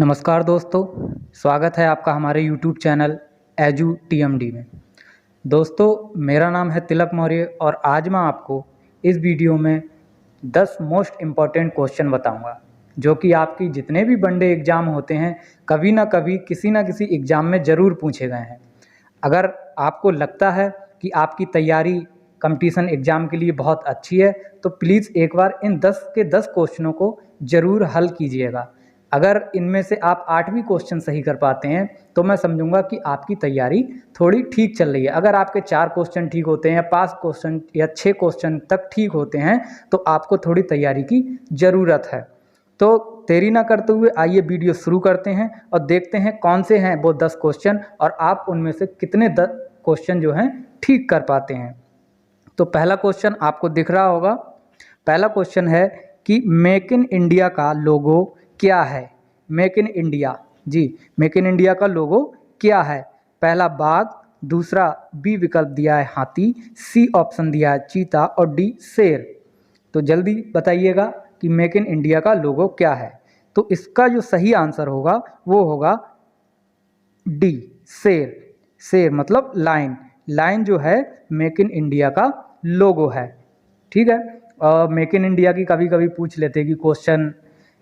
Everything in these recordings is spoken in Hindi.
नमस्कार दोस्तों, स्वागत है आपका हमारे YouTube चैनल एजू TMD में। दोस्तों, मेरा नाम है तिलक मौर्य और आज मैं आपको इस वीडियो में 10 मोस्ट इम्पॉर्टेंट क्वेश्चन बताऊंगा जो कि आपकी जितने भी वनडे एग्ज़ाम होते हैं कभी ना कभी किसी ना किसी एग्ज़ाम में ज़रूर पूछे गए हैं। अगर आपको लगता है कि आपकी तैयारी कंपटीशन एग्ज़ाम के लिए बहुत अच्छी है तो प्लीज़ एक बार इन 10 के 10 क्वेश्चनों को ज़रूर हल कीजिएगा। अगर इनमें से आप 8 भी क्वेश्चन सही कर पाते हैं तो मैं समझूंगा कि आपकी तैयारी थोड़ी ठीक चल रही है। अगर आपके 4 क्वेश्चन ठीक होते हैं या 5 क्वेश्चन या 6 क्वेश्चन तक ठीक होते हैं तो आपको थोड़ी तैयारी की ज़रूरत है। तो देरी ना करते हुए आइए वीडियो शुरू करते हैं और देखते हैं कौन से हैं वो 10 क्वेश्चन और आप उनमें से कितने 10 क्वेश्चन जो हैं ठीक कर पाते हैं। तो पहला क्वेश्चन आपको दिख रहा होगा। पहला क्वेश्चन है कि मेक इन इंडिया का लोगो क्या है। मेक इन इंडिया, जी मेक इन इंडिया का लोगो क्या है। पहला बाघ, दूसरा बी विकल्प दिया है हाथी, सी ऑप्शन दिया है चीता और डी शेर। तो जल्दी बताइएगा कि मेक इन इंडिया का लोगो क्या है। तो इसका जो सही आंसर होगा वो होगा डी शेर। शेर मतलब लाइन। लाइन जो है मेक इन इंडिया का लोगो है। ठीक है। और मेक इन इंडिया की कभी कभी पूछ लेते हैं कि क्वेश्चन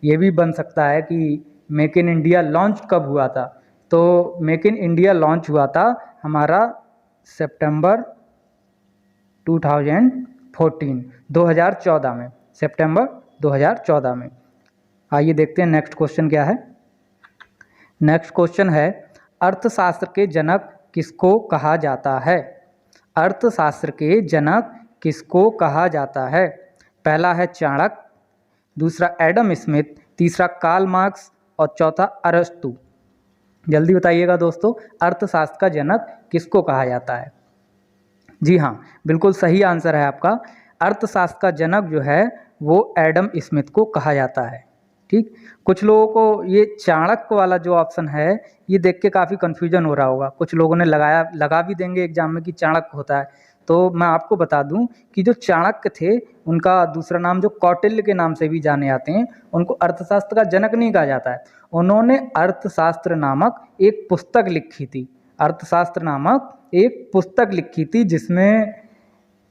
ये भी बन सकता है कि मेक इन इंडिया लॉन्च कब हुआ था। तो मेक इन इंडिया लॉन्च हुआ था हमारा सितंबर 2014 में, सितंबर 2014 में। आइए देखते हैं नेक्स्ट क्वेश्चन क्या है। नेक्स्ट क्वेश्चन है अर्थशास्त्र के जनक किसको कहा जाता है। अर्थशास्त्र के जनक किसको कहा जाता है। पहला है चाणक्य, दूसरा एडम स्मिथ, तीसरा कार्ल मार्क्स और चौथा अरस्तु। जल्दी बताइएगा दोस्तों, अर्थशास्त्र का जनक किसको कहा जाता है। जी हाँ, बिल्कुल सही आंसर है आपका। अर्थशास्त्र का जनक जो है वो एडम स्मिथ को कहा जाता है। ठीक, कुछ लोगों को ये चाणक्य वाला जो ऑप्शन है ये देख के काफ़ी कन्फ्यूजन हो रहा होगा। कुछ लोगों ने लगा भी देंगे एग्जाम में कि चाणक्य होता है। तो मैं आपको बता दूं कि जो चाणक्य थे उनका दूसरा नाम जो कौटिल्य के नाम से भी जाने जाते हैं, उनको अर्थशास्त्र का जनक नहीं कहा जाता है। उन्होंने अर्थशास्त्र नामक एक पुस्तक लिखी थी। अर्थशास्त्र नामक एक पुस्तक लिखी थी जिसमें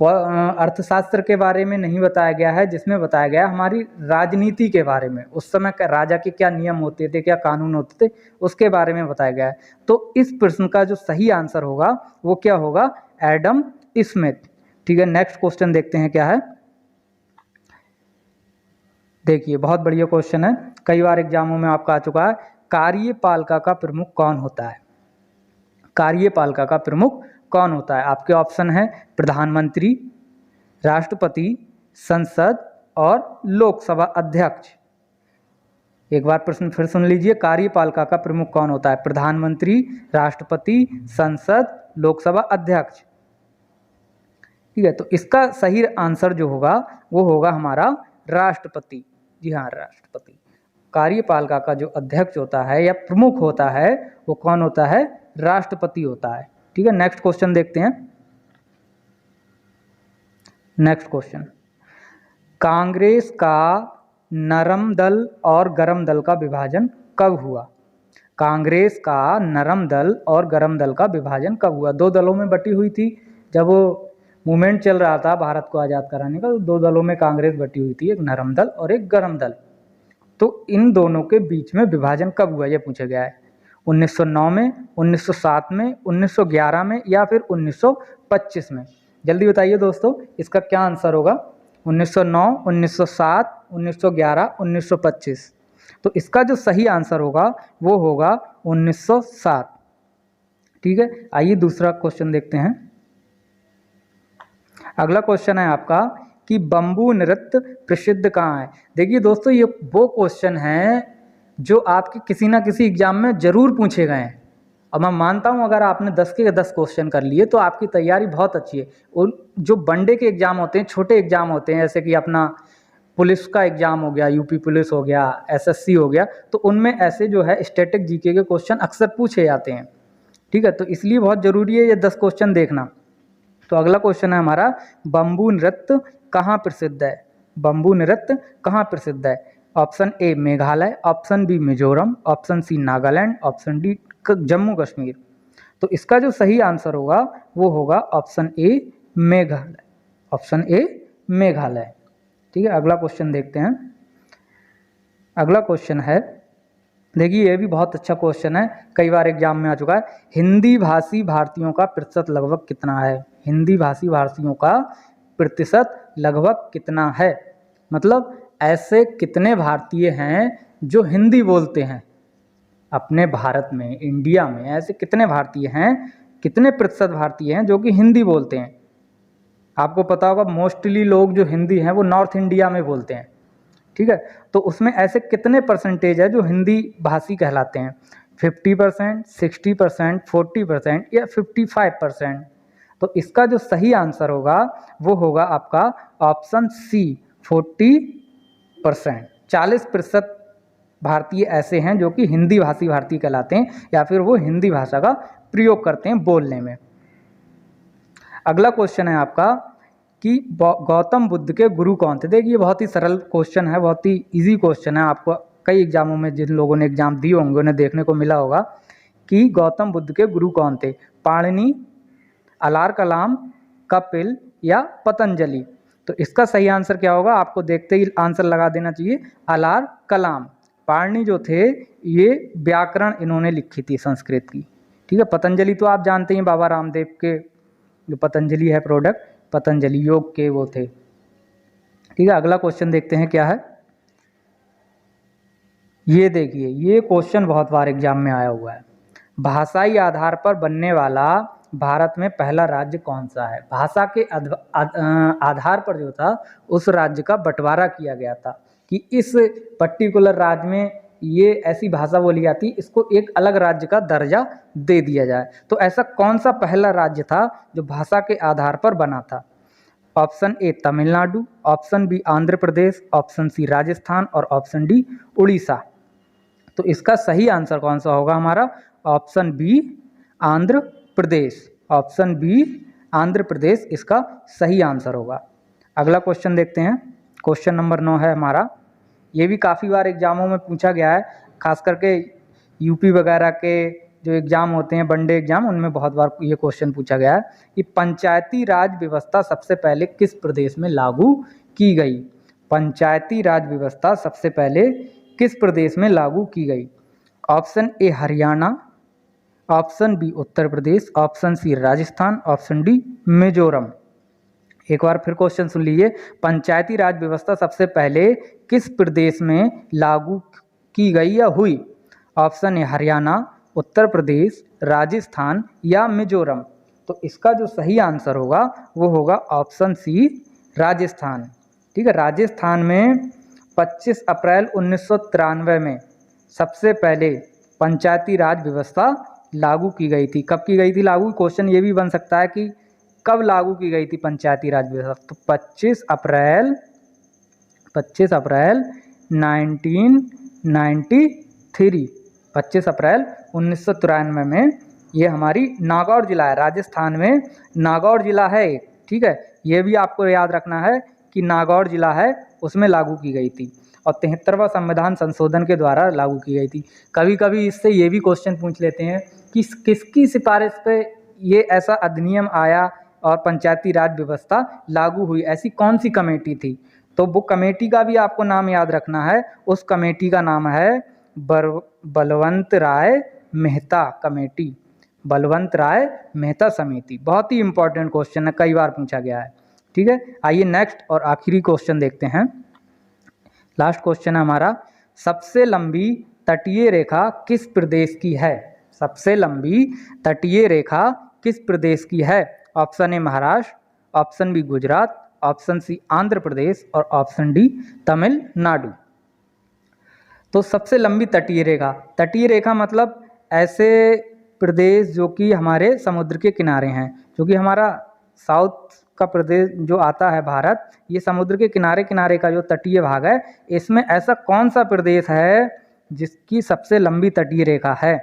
अर्थशास्त्र के बारे में नहीं बताया गया है, जिसमें बताया गया हमारी राजनीति के बारे में। उस समय का राजा के क्या नियम होते थे, क्या कानून होते थे, उसके बारे में बताया गया है। तो इस प्रश्न का जो सही आंसर होगा वो क्या होगा, एडम स्मिथ। ठीक है, नेक्स्ट क्वेश्चन देखते हैं क्या है। देखिए बहुत बढ़िया क्वेश्चन है, कई बार एग्जामों में आपका आ चुका है। कार्यपालिका का प्रमुख कौन होता है। कार्यपालिका का प्रमुख कौन होता है। आपके ऑप्शन है प्रधानमंत्री, राष्ट्रपति, संसद और लोकसभा अध्यक्ष। एक बार प्रश्न फिर सुन लीजिए, कार्यपालिका का प्रमुख कौन होता है। प्रधानमंत्री, राष्ट्रपति, संसद, लोकसभा अध्यक्ष। ठीक है, तो इसका सही आंसर जो होगा वो होगा हमारा राष्ट्रपति। जी हाँ, राष्ट्रपति। कार्यपालिका का जो अध्यक्ष होता है या प्रमुख होता है वो कौन होता है, राष्ट्रपति होता है। ठीक है, नेक्स्ट क्वेश्चन देखते हैं। नेक्स्ट क्वेश्चन, कांग्रेस का नरम दल और गरम दल का विभाजन कब हुआ। कांग्रेस का नरम दल और गरम दल का विभाजन कब हुआ। दो दलों में बटी हुई थी जब वो मूवमेंट चल रहा था भारत को आज़ाद कराने का, तो दो दलों में कांग्रेस बटी हुई थी, एक नरम दल और एक गरम दल। तो इन दोनों के बीच में विभाजन कब हुआ ये पूछा गया है। 1909 में, 1907 में, 1911 में या फिर 1925 में। जल्दी बताइए दोस्तों, इसका क्या आंसर होगा। 1909, 1907, 1911, 1925। तो इसका जो सही आंसर होगा वो होगा 1907। ठीक है, आइए दूसरा क्वेश्चन देखते हैं। अगला क्वेश्चन है आपका कि बम्बू नृत्य प्रसिद्ध कहाँ है। देखिए दोस्तों, ये वो क्वेश्चन है जो आपके किसी ना किसी एग्जाम में जरूर पूछे गए हैं। और मैं मानता हूँ अगर आपने 10 के 10 क्वेश्चन कर लिए तो आपकी तैयारी बहुत अच्छी है। उन जो वनडे के एग्जाम होते हैं, छोटे एग्जाम होते हैं, जैसे कि अपना पुलिस का एग्जाम हो गया, यूपी पुलिस हो गया, एसएससी हो गया, तो उनमें ऐसे जो है स्टैटिक जीके के क्वेश्चन अक्सर पूछे जाते हैं। ठीक है, तो इसलिए बहुत ज़रूरी है ये 10 क्वेश्चन देखना। तो अगला क्वेश्चन है हमारा, बम्बू नृत्य कहाँ प्रसिद्ध है। बम्बू नृत्य कहाँ प्रसिद्ध है। Option A Meghalaya, option B Mizoram, option C Nagaland, option D Jammu Kashmir. तो इसका जो सही आंसर होगा वो होगा option A Meghalaya, option A Meghalaya. ठीक है, अगला क्वेश्चन देखते हैं। अगला क्वेश्चन है, देखिए ये भी बहुत अच्छा क्वेश्चन है, कई बार एग्जाम में आ चुका है। हिंदी भाषी भारतीयों का प्रतिशत लगभग कितना है? हिंदी भाषी भारतीयों का प्रतिशत लगभग कितना है? मतलब ऐसे कितने भारतीय हैं जो हिंदी बोलते हैं अपने भारत में, इंडिया में ऐसे कितने भारतीय हैं, कितने प्रतिशत भारतीय हैं जो कि हिंदी बोलते हैं? आपको पता होगा मोस्टली लोग जो हिंदी हैं वो नॉर्थ इंडिया में बोलते हैं। ठीक है, तो उसमें ऐसे कितने परसेंटेज है जो हिंदी भाषी कहलाते हैं? 50%, 60%, 40% या 55%? तो इसका जो सही आंसर होगा वो होगा आपका ऑप्शन सी 40%। 40% भारतीय ऐसे हैं जो कि हिंदी भाषी भारतीय कहलाते हैं या फिर वो हिंदी भाषा का प्रयोग करते हैं बोलने में। अगला क्वेश्चन है आपका कि गौतम बुद्ध के गुरु कौन थे? देखिए बहुत ही सरल क्वेश्चन है, बहुत ही इजी क्वेश्चन है। आपको कई एग्जामों में जिन लोगों ने एग्जाम दिए होंगे उन्हें देखने को मिला होगा कि गौतम बुद्ध के गुरु कौन थे? पाणिनि, अलार कलाम, कपिल या पतंजलि? तो इसका सही आंसर क्या होगा? आपको देखते ही आंसर लगा देना चाहिए, अलार कलाम। पाणिनि जो थे ये व्याकरण इन्होंने लिखी थी संस्कृत की। ठीक है, पतंजलि तो आप जानते हैं बाबा रामदेव के जो पतंजलि है प्रोडक्ट, पतंजलि योग के वो थे। ठीक है, अगला क्वेश्चन देखते हैं क्या है। ये देखिए ये क्वेश्चन बहुत बार एग्जाम में आया हुआ है। भाषाई आधार पर बनने वाला भारत में पहला राज्य कौन सा है? भाषा के आधार पर जो था उस राज्य का बंटवारा किया गया था कि इस पर्टिकुलर राज्य में ये ऐसी भाषा बोली जाती, इसको एक अलग राज्य का दर्जा दे दिया जाए। तो ऐसा कौन सा पहला राज्य था जो भाषा के आधार पर बना था? Option A Tamil Nadu, option B Andhra Pradesh, option C Rajasthan और ऑप्शन डी उड़ीसा। तो इसका सही आंसर कौन सा होगा हमारा? Option B Andhra Pradesh, option B Andhra प्रदेश इसका सही आंसर होगा। अगला क्वेश्चन देखते हैं, क्वेश्चन नंबर 9 है हमारा। ये भी काफ़ी बार एग्जामों में पूछा गया है, खास करके यूपी वगैरह के जो एग्ज़ाम होते हैं वनडे एग्ज़ाम, उनमें बहुत बार ये क्वेश्चन पूछा गया है कि पंचायती राज व्यवस्था सबसे पहले किस प्रदेश में लागू की गई? पंचायती राज व्यवस्था सबसे पहले किस प्रदेश में लागू की गई? Option A Haryana, option B Uttar Pradesh, option C Rajasthan, option D Mizoram. एक बार फिर क्वेश्चन सुन लीजिए, पंचायती राज व्यवस्था सबसे पहले किस प्रदेश में लागू की गई या हुई? ऑप्शन ए हरियाणा, उत्तर प्रदेश, राजस्थान या मिजोरम। तो इसका जो सही आंसर होगा वो होगा ऑप्शन सी राजस्थान। ठीक है, राजस्थान में 25 अप्रैल 1993 में सबसे पहले पंचायती राज व्यवस्था लागू की गई थी। कब की गई थी लागू? क्वेश्चन ये भी बन सकता है कि कब लागू की गई थी पंचायती राज व्यवस्था? तो 25 अप्रैल 1993, 25 अप्रैल 1993 में ये हमारी नागौर जिला है, राजस्थान में नागौर जिला है एक। ठीक है, ये भी आपको याद रखना है कि नागौर जिला है उसमें लागू की गई थी और 73वां संविधान संशोधन के द्वारा लागू की गई थी। कभी कभी इससे ये भी क्वेश्चन पूछ लेते हैं कि किसकी सिफारिश पे ये ऐसा अधिनियम आया और पंचायती राज व्यवस्था लागू हुई, ऐसी कौन सी कमेटी थी? तो वो कमेटी का भी आपको नाम याद रखना है। उस कमेटी का नाम है बलवंत राय मेहता कमेटी, बलवंत राय मेहता समिति। बहुत ही इंपॉर्टेंट क्वेश्चन है, कई बार पूछा गया है। ठीक है, आइए नेक्स्ट और आखिरी क्वेश्चन देखते हैं। लास्ट क्वेश्चन है हमारा, सबसे लंबी तटीय रेखा किस प्रदेश की है? सबसे लंबी तटीय रेखा किस प्रदेश की है? Option A Maharashtra, option B Gujarat, option C Andhra Pradesh और ऑप्शन डी तमिलनाडु। तो सबसे लंबी तटीय रेखा मतलब ऐसे प्रदेश जो कि हमारे समुद्र के किनारे हैं, जो कि हमारा साउथ का प्रदेश जो आता है भारत, ये समुद्र के किनारे किनारे का जो तटीय भाग है, इसमें ऐसा कौन सा प्रदेश है जिसकी सबसे लंबी तटीय रेखा है?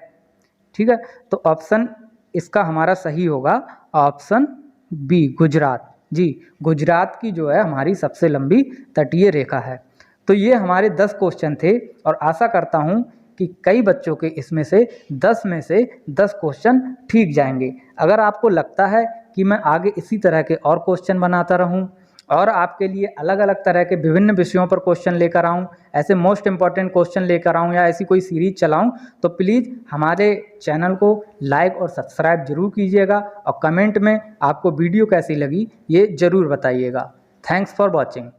ठीक है, तो ऑप्शन इसका हमारा सही होगा ऑप्शन बी गुजरात। जी, गुजरात की जो है हमारी सबसे लंबी तटीय रेखा है। तो ये हमारे 10 क्वेश्चन थे और आशा करता हूँ कि कई बच्चों के इसमें से 10 में से 10 क्वेश्चन ठीक जाएंगे। अगर आपको लगता है कि मैं आगे इसी तरह के और क्वेश्चन बनाता रहूं और आपके लिए अलग अलग तरह के विभिन्न विषयों पर क्वेश्चन लेकर आऊं, ऐसे मोस्ट इंपॉर्टेंट क्वेश्चन लेकर आऊं या ऐसी कोई सीरीज चलाऊं, तो प्लीज़ हमारे चैनल को लाइक और सब्सक्राइब जरूर कीजिएगा और कमेंट में आपको वीडियो कैसी लगी ये ज़रूर बताइएगा। Thanks for watching.